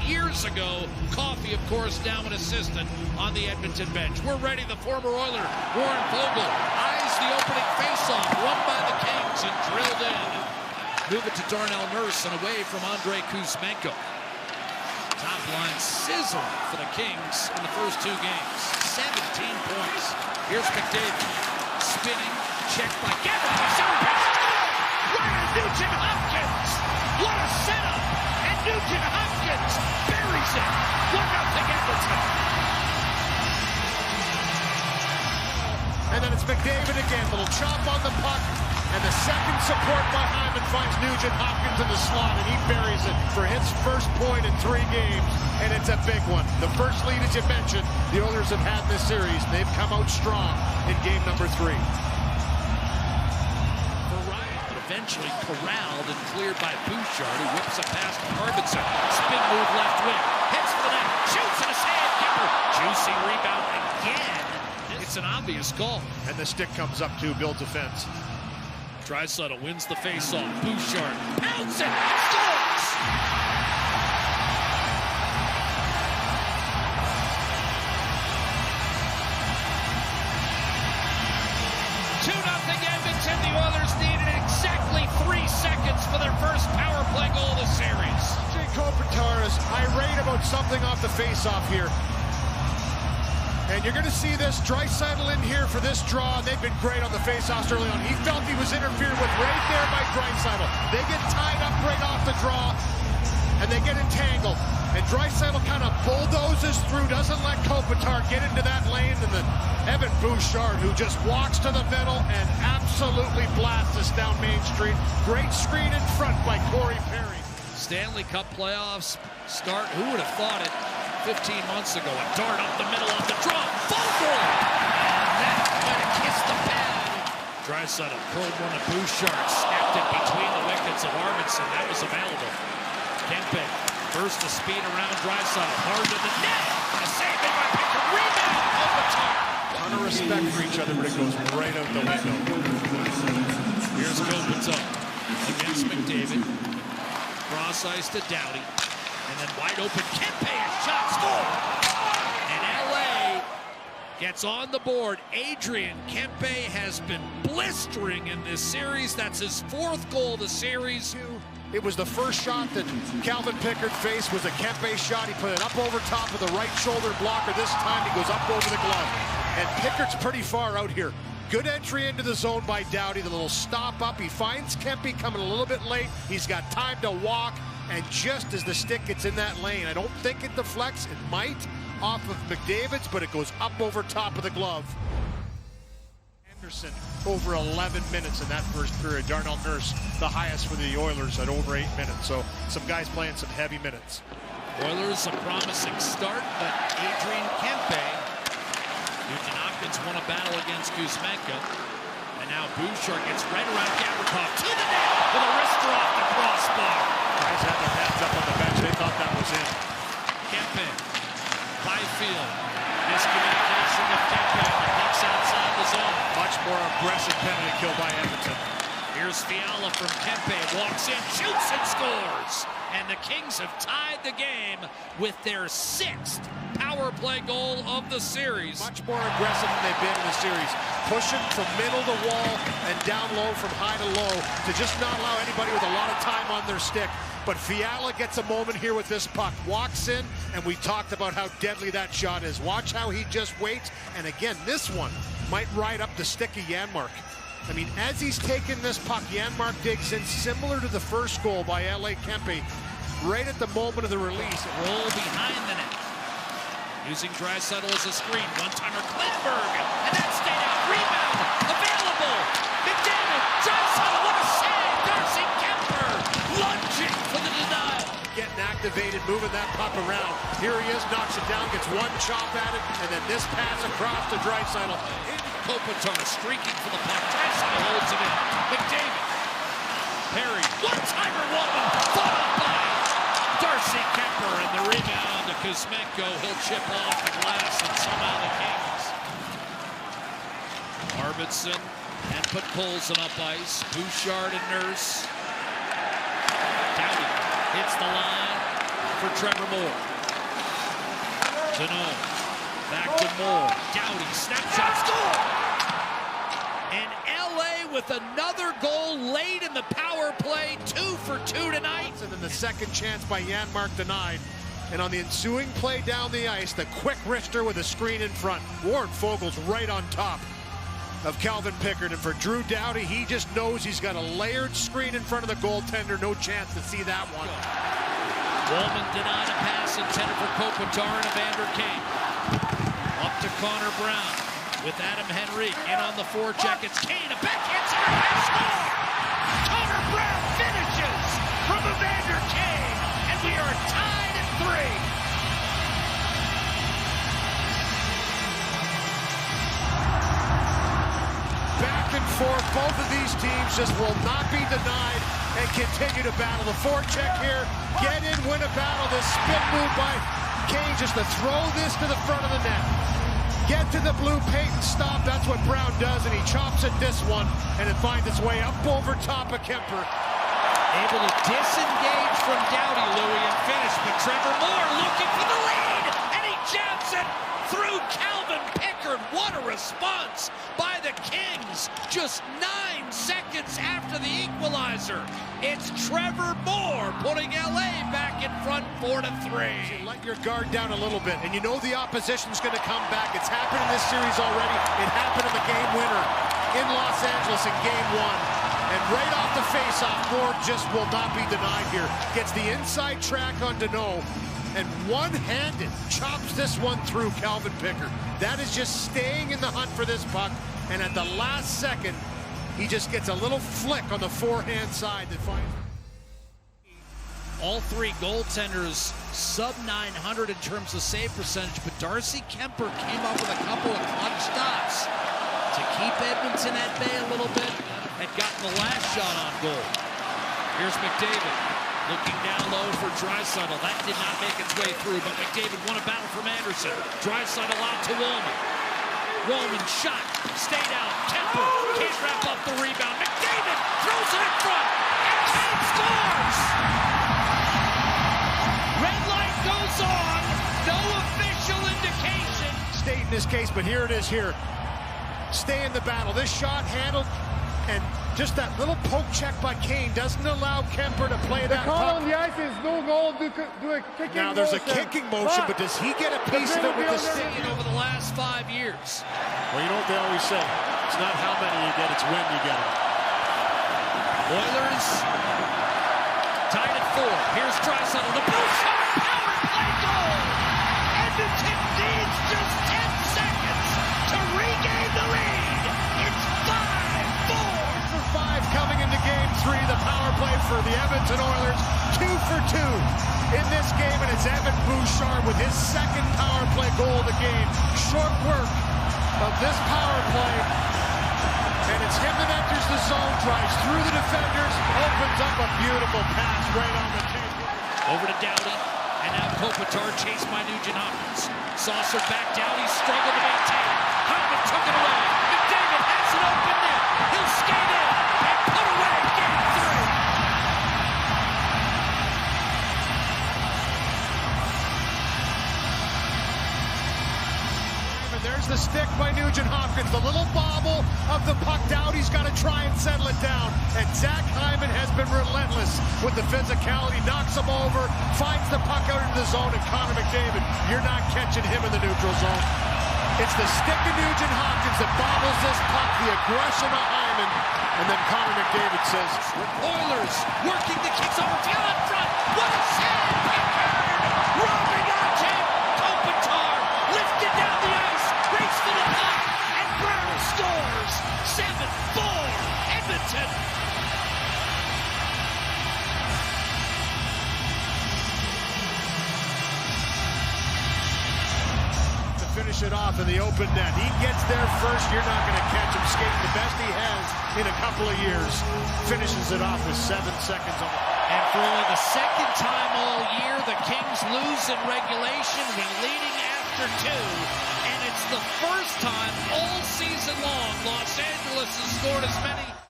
years ago. Coffey, of course, now an assistant on the Edmonton bench. We're ready. The former Oiler, Warren Foegele, eyes the opening faceoff, won by the Kings and drilled in. Move it to Darnell Nurse and away from Andrei Kuzmenko. Top line sizzle for the Kings in the first two games. 17 points. Here's McDavid. Spinning. Checked by Gavin. Ryan Nugent-Hopkins. What a setup. And Nugent-Hopkins buries it. 1-0 Edmonton. And then it's McDavid again. Little chop on the puck. And the second support by Hyman finds Nugent-Hopkins in the slot, and he buries it for his first point in 3 games, and it's a big one. The first lead, as you mentioned, the Oilers have had this series. They've come out strong in game number 3. For Ryan, but eventually corralled and cleared by Bouchard, who whips it past Arvidsson. Spin move left wing, hits for the net, shoots in his hand. Kipper, juicy rebound again. It's an obvious goal. And the stick comes up to build defense. Draisaitl wins the faceoff. Bouchard pounds it, scores! 2-0 Edmonton. The Oilers needed exactly 3 seconds for their first power play goal of the series. Jake Kopitar is irate about something off the faceoff here. And you're going to see this Draisaitl in here for this draw. They've been great on the faceoffs early on. He felt he was interfered with right there by Draisaitl. They get tied up right off the draw, and they get entangled. And Draisaitl kind of bulldozes through, doesn't let Kopitar get into that lane. And then Evan Bouchard, who just walks to the middle and absolutely blasts us down Main Street. Great screen in front by Corey Perry. Stanley Cup playoffs start. Who would have thought it 15 months ago? A dart up the middle of the draw. Full goal! And that might have kissed the pad. Draisaitl curled one of Bouchard. Snapped it between the wickets of Arvidsson. That was available. Kempe burst the speed around Draisaitl. Hard to the net. A save made by Pickard. Rebound. Kopitar. Ton of respect for each other, but it goes right out the window. Here's Kopitar against McDavid. Cross ice to Doughty. And then wide open, Kempe, a shot, score! And LA gets on the board. Adrian Kempe has been blistering in this series. That's his 4th goal of the series. It was the first shot that Calvin Pickard faced, was a Kempe shot. He put it up over top of the right shoulder blocker. This time he goes up over the glove. And Pickard's pretty far out here. Good entry into the zone by Doughty. The little stop up. He finds Kempe coming a little bit late. He's got time to walk. And just as the stick gets in that lane, I don't think it deflects. It might off of McDavid's, but it goes up over top of the glove. Anderson over 11 minutes in that first period. Darnell Nurse, the highest for the Oilers at over 8 minutes. So some guys playing some heavy minutes. Oilers a promising start, but Adrian Kempe, Nugent-Hopkins won a battle against Kuzmenko. And now Bouchard gets right around Gavrikov to the net with a wrister off the crossbar. Guys had their hands up on the bench. They thought that was in. Kempe, Byfield, miscommunication with Kempe, and pucks outside the zone. Much more aggressive penalty kill by Edmonton. Here's Fiala from Kempe, walks in, shoots and scores. And the Kings have tied the game with their 6th power play goal of the series. Much more aggressive than they've been in the series. Pushing from middle to wall and down low from high to low to just not allow anybody with a lot of time on their stick. But Fiala gets a moment here with this puck. Walks in, and we talked about how deadly that shot is. Watch how he just waits. And again, this one might ride up the stick of Janmark. I mean, as he's taking this puck, Janmark digs in, similar to the first goal by L.A. Kempe, right at the moment of the release. Roll behind the net. Using Draisaitl as a screen. One-timer Klingberg. And that stayed out. Rebound. Available. McDavid. Draisaitl. What a save. Darcy Kemper lunging for the denial. Getting activated, moving that puck around. Here he is, knocks it down, gets one chop at it, and then this pass across to Draisaitl. Kopitar streaking for the puck. Draisaitl holds it in. McDavid. Perry. One-timer woman. Fought up by Darcy Kemper, and the rebound to Kuzmenko. He'll chip off the glass, and somehow the Kings. Arvidsson and put Poulsen up ice. Bouchard and Nurse. Doughty hits the line. for Trevor Moore. Deneau. Back to Moore. Doughty. Snapshot. Score! And LA with another goal late in the power play. 2 for 2 tonight. And then the second chance by Janmark denied. And on the ensuing play down the ice, the quick wrister with a screen in front. Warren Foegele's right on top of Calvin Pickard. And for Drew Doughty, he just knows he's got a layered screen in front of the goaltender. No chance to see that one. Wollman denied a pass intended for Kopitar and Evander Kane. Up to Connor Brown with Adam Henrique in on the forecheck. It's Kane, a backhand center, score! Connor Brown finishes from Evander Kane, and we are tied at 3. And forth, both of these teams just will not be denied and continue to battle. The forecheck here, get in, win a battle. This spin move by Kane just to throw this to the front of the net. Get to the blue paint and stop. That's what Brown does, and he chops at this one, and it finds its way up over top of Kemper. Able to disengage from Doughty, Louis, and finish, but Trevor Moore looking for the lead, and he jabs it through Calvin Pickard. What a response by the Kings just 9 seconds after the equalizer. It's Trevor Moore putting LA back in front 4-3. You let your guard down a little bit, and you know the opposition's going to come back. It's happened in this series already. It happened in the game winner in Los Angeles in game 1. And right off the face-off, Moore just will not be denied here. Gets the inside track on Deneau, and one-handed chops this one through Calvin Pickard. That is just staying in the hunt for this puck, and at the last second, he just gets a little flick on the forehand side that finds. All 3 goaltenders sub-900 in terms of save percentage, but Darcy Kemper came up with a couple of clutch stops to keep Edmonton at bay a little bit. Had gotten the last shot on goal. Here's McDavid looking down low for Draisaitl. That did not make its way through, but McDavid won a battle from Anderson. Draisaitl out to Wollman. Wollman shot, stayed out. Kemper can't wrap up the rebound. McDavid throws it in front, and Kane scores! Red light goes on. No official indication. State in this case, but here it is here. Stay in the battle. This shot handled, and just that little poke check by Kane doesn't allow Kemper to play that puck. The call on the ice is no goal, do a kicking motion. Now there's a kicking motion, but does he get a piece of it with the stick? Over the last 5 years. Well, you know what they always say. It's not how many you get, it's when you get them. Oilers tied at 4. Here's Draisaitl. The Bouchard power play goal. Edmonton needs just 10 seconds to regain the lead. It's 5-4. For 5 coming into game 3. The power play for the Edmonton Oilers. 2 for 2 in this game, and it's Evan Bouchard with his second power play goal of the game. Short work of this power play, and it's him that enters the zone, drives through the defenders, opens up a beautiful pass right on the table. Over to Doughty, and now Kopitar chased by Nugent Hopkins. Saucer back, Doughty struggled to maintain. Hyman took it away. McDavid has an open net. He'll skate in and put away game 3. There's the stick by Nugent Hopkins. The little bobble of the puck. Doughty's got to try and settle it down. And Zach Hyman has been relentless with the physicality. Knocks him over, finds the puck out into the zone, and Connor McDavid, you're not catching him in the neutral zone. It's the stick of Nugent Hopkins that bobbles this puck, the aggression of Hyman, and then Connor McDavid says, Oilers working the kicks over field in front. What a save! Pickard robbing on Jake Kopitar, lifted down the ice, race for the puck, and Brown scores. 7-4 Edmonton. Finish it off in the open net. He gets there first. You're not going to catch him skating the best he has in a couple of years. Finishes it off with 7 seconds on it. And for only the second time all year, the Kings lose in regulation when leading after 2. And it's the first time all season long Los Angeles has scored as many